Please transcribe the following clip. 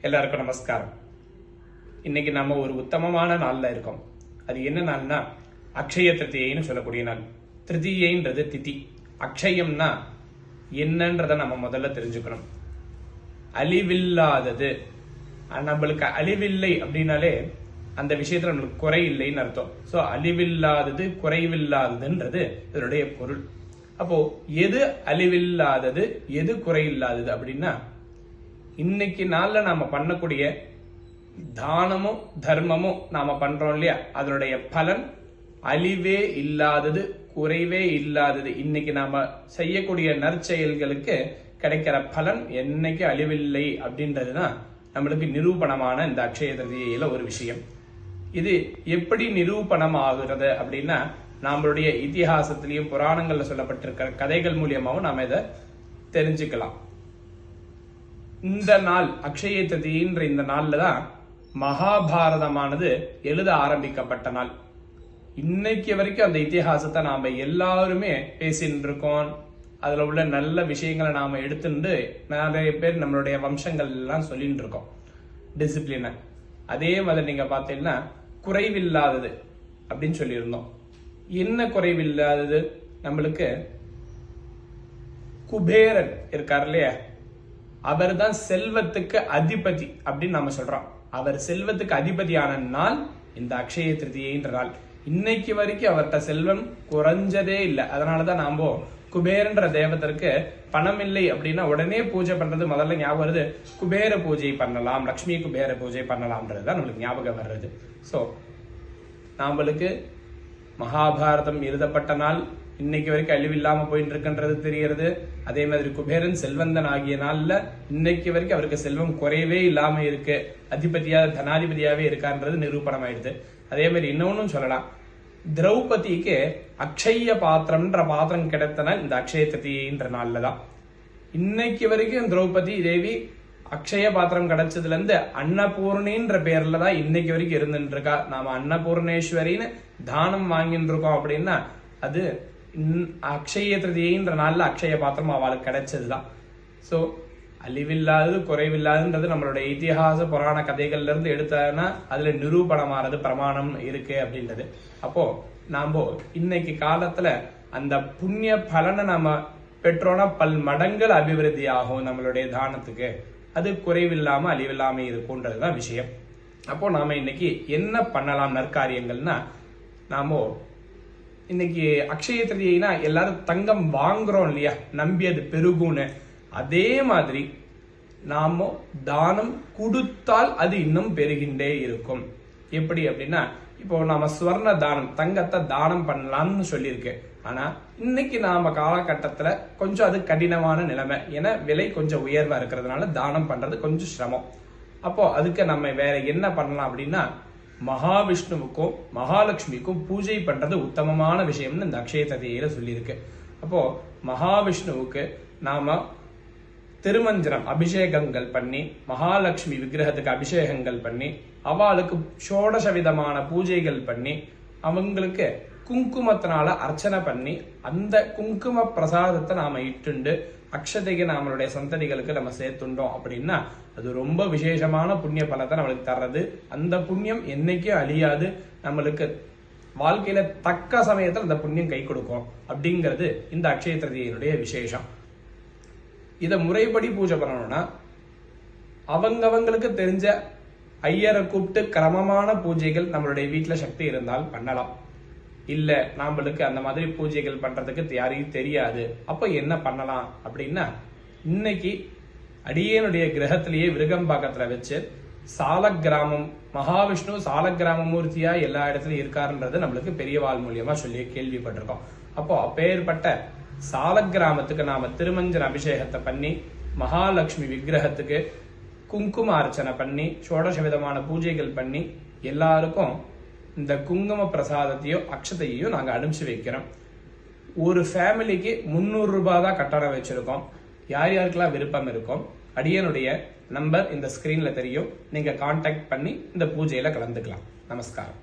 எல்லாருக்கும் நமஸ்காரம். இன்னைக்கு நம்ம ஒரு உத்தமமான நாள்ல இருக்கோம். அது என்ன நாள்னா அக்ஷய திருத்தியைன்னு சொல்லக்கூடிய நாள். திருத்தியைன்றது திதி, அக்ஷயம்னா என்னன்றத நம்ம முதல்ல தெரிஞ்சுக்கணும். அழிவில்லாதது, நம்மளுக்கு அழிவில்லை அப்படின்னாலே அந்த விஷயத்துல நம்மளுக்கு குறை இல்லைன்னு அர்த்தம். சோ அழிவில்லாதது குறைவில்லாததுன்றது இதனுடைய பொருள். அப்போ எது அழிவில்லாதது எது குறையில்லாதது அப்படின்னா, இன்னைக்கு நாள்ல நாம பண்ணக்கூடிய தானமும் தர்மமும் நாம பண்றோம் இல்லையா, அதனுடைய பலன் அழிவே இல்லாதது குறைவே இல்லாதது. இன்னைக்கு நாம செய்யக்கூடிய நற்செயல்களுக்கு கிடைக்கிற பலன் என்னைக்கு அழிவில்லை அப்படின்றதுதான் நம்மளுக்கு நிரூபணமான இந்த அக்ஷய திருதியில ஒரு விஷயம். இது எப்படி நிரூபணம் ஆகுறது அப்படின்னா, நம்மளுடைய இதிகாசத்திலையும் புராணங்கள்ல சொல்லப்பட்டிருக்கிற கதைகள் மூலியமாவும் நாம இதை தெரிஞ்சுக்கலாம். இந்த நாள் அக்ஷய திருதின்ற இந்த நாள்ல தான் மகாபாரதமானது எழுத ஆரம்பிக்கப்பட்ட நாள். இன்னைக்கு வரைக்கும் அந்த இத்திஹாசத்தை நாம எல்லாருமே பேசிட்டு இருக்கோம். அதுல உள்ள நல்ல விஷயங்களை நாம எடுத்துட்டு நிறைய பேர் நம்மளுடைய வம்சங்கள் எல்லாம் சொல்லிட்டு இருக்கோம் டிசிப்ளின. அதே மாதிரி நீங்க பாத்தீங்கன்னா குறைவில்லாதது அப்படின்னு சொல்லியிருந்தோம். என்ன குறைவில்லாதது? நம்மளுக்கு குபேரன் இருக்கார் இல்லையா, அவர் தான் செல்வத்துக்கு அதிபதி அப்படின்னு நாம சொல்றோம். அவர் செல்வத்துக்கு அதிபதியான நாள் இந்த அக்ஷய திருதியைன்ற நாள். இன்னைக்கு வரைக்கும் அவர்கிட்ட செல்வம் குறைஞ்சதே இல்லை. அதனாலதான் நாம குபேரன்ற தேவதற்கு பணம் இல்லை அப்படின்னா உடனே பூஜை பண்றது முதல்ல ஞாபகம் வருது, குபேர பூஜை பண்ணலாம், லட்சுமி குபேர பூஜை பண்ணலாம்ன்றதுதான் நம்மளுக்கு ஞாபகம் வர்றது. சோ நம்மளுக்கு மகாபாரதம் எழுதப்பட்ட நாள் இன்னைக்கு வரைக்கும் அழிவில்லாம போயிட்டு இருக்குன்றது தெரிகிறது. அதே மாதிரி குபேரன் செல்வந்தன் ஆகிய நாள்ல இன்னைக்கு வரைக்கும் அவருக்கு செல்வம் குறையவே இல்லாம இருக்கு, அதிபதியா தனாதிபதியாவே இருக்கான்றது நிரூபணம் ஆயிடுது. அதே மாதிரி இன்னொன்னும் சொல்லலாம், திரௌபதிக்கு அக்ஷய பாத்திரம்ன்ற பாத்திரம் கிடைத்தனா இந்த அக்ஷய திருதியைன்ற நாள்லதான். இன்னைக்கு வரைக்கும் திரௌபதி தேவி அக்ஷய பாத்திரம் கிடைச்சதுல இருந்து அன்னபூர்ணின்ற பேர்ல தான் இன்னைக்கு வரைக்கும் இருந்துட்டு இருக்கா. நாம அன்னபூர்ணேஸ்வரின்னு தானம் வாங்கிட்டு இருக்கோம் அப்படின்னா அது அக்ஷய திருதியைன்ற நாள்ல அக்ஷய பாத்திரம் அவளுக்கு கிடைச்சதுதான். சோ அழிவில்லாதது குறைவில்லாதுன்றது நம்மளுடைய இதிகாச புராண கதைகள்ல இருந்து எடுத்தா அதுல நிரூபணமானது பிரமாணம் இருக்கு அப்படின்றது. அப்போ நாம இன்னைக்கு காலத்துல அந்த புண்ணிய பலனை நாம பெற்றோம்னா பல் மடங்கள் அபிவிருத்தி ஆகும் நம்மளுடைய தானத்துக்கு. அது குறைவில்லாம அழிவில்லாம இருக்கும்ன்றதுதான் விஷயம். அப்போ நாம இன்னைக்கு என்ன பண்ணலாம் நற்காரியங்கள்னா, நாம இன்னைக்கு அக்ஷய திருதியைனா எல்லாரும் தங்கம் வாங்குறோம் இல்லையா, நம்பி அது பெருகும்னு. அதே மாதிரி நாம தானம் கொடுத்தால் அது இன்னும் பெருகின்றே இருக்கும். எப்படி அப்படின்னா, இப்போ நாம ஸ்வர்ண தானம், தங்கத்தை தானம் பண்ணலாம்னு சொல்லியிருக்கு. ஆனா இன்னைக்கு நாம காலகட்டத்துல கொஞ்சம் அது கடினமான நிலைமை, ஏன்னா விலை கொஞ்சம் உயர்வா இருக்கிறதுனால தானம் பண்றது கொஞ்சம் சிரமம். அப்போ அதுக்கு நம்ம வேற என்ன பண்ணலாம் அப்படின்னா, மகாவிஷ்ணுவுக்கும் மகாலட்சுமிக்கும் பூஜை பண்றது உத்தமமான விஷயம்னு இந்த அக்ஷய திருதியில சொல்லியிருக்கு. அப்போ மகாவிஷ்ணுவுக்கு நாம திருமஞ்சனம் அபிஷேகங்கள் பண்ணி, மகாலட்சுமி விக்கிரகத்துக்கு அபிஷேகங்கள் பண்ணி, அவளுக்கு ஷோடச விதமான பூஜைகள் பண்ணி, அவங்களுக்கு குங்குமத்தினால அர்ச்சனை பண்ணி, அந்த குங்கும பிரசாதத்தை நாம இட்டுண்டு அக்ஷதைக்கு நம்மளுடைய சந்ததிகளுக்கு நம்ம சேர்த்துட்டோம் அப்படின்னா அது ரொம்ப விசேஷமான புண்ணிய பலத்தை நம்மளுக்கு தர்றது. அந்த புண்ணியம் என்னைக்கும் அழியாது, நம்மளுக்கு வாழ்க்கையில தக்க சமயத்தில் அந்த புண்ணியம் கை கொடுக்கும் அப்படிங்கிறது இந்த அக்ஷய திருதியினுடைய விசேஷம். இத முறைப்படி பூஜை பண்ணணும்னா அவங்களுக்கு தெரிஞ்ச ஐயரை கூப்பிட்டு கிரமமான பூஜைகள் நம்மளுடைய வீட்டுல சக்தி இருந்தால் பண்ணலாம். இல்ல நம்மளுக்கு அந்த மாதிரி பூஜைகள் பண்றதுக்கு யாரையும் தெரியாது, அப்ப என்ன பண்ணலாம் அப்படின்னா, இன்னைக்கு அடியனுடைய கிரகத்திலேயே விருகம்பாக்கத்துல வச்சு சாலக்கிராமம் மகாவிஷ்ணு சாலக்கிராம மூர்த்தியா எல்லா இடத்துலயும் இருக்காருன்றது நம்மளுக்கு பெரியவாள் மூலியமா சொல்லி கேள்விப்பட்டிருக்கோம். அப்போ அப்பேற்பட்ட சாலக்கிராமத்துக்கு நாம திருமஞ்சன அபிஷேகத்தை பண்ணி, மகாலட்சுமி விக்கிரகத்துக்கு குங்கும அர்ச்சனை பண்ணி, ஷோடச விதமான பூஜைகள் பண்ணி, எல்லாருக்கும் இந்த குங்கும பிரசாதத்தையோ அக்ஷதையோ நாங்க அனுப்பிச்சு வைக்கிறோம். ஒரு ஃபேமிலிக்கு 300 ரூபாய் தான் கட்டணம் வச்சிருக்கோம். யார் யாருக்கெல்லாம் விருப்பம் இருக்கும், அடியனுடைய நம்பர் இந்த ஸ்கிரீன்ல தெரியும், நீங்க கான்டாக்ட் பண்ணி இந்த பூஜையில கலந்துக்கலாம். நமஸ்காரம்.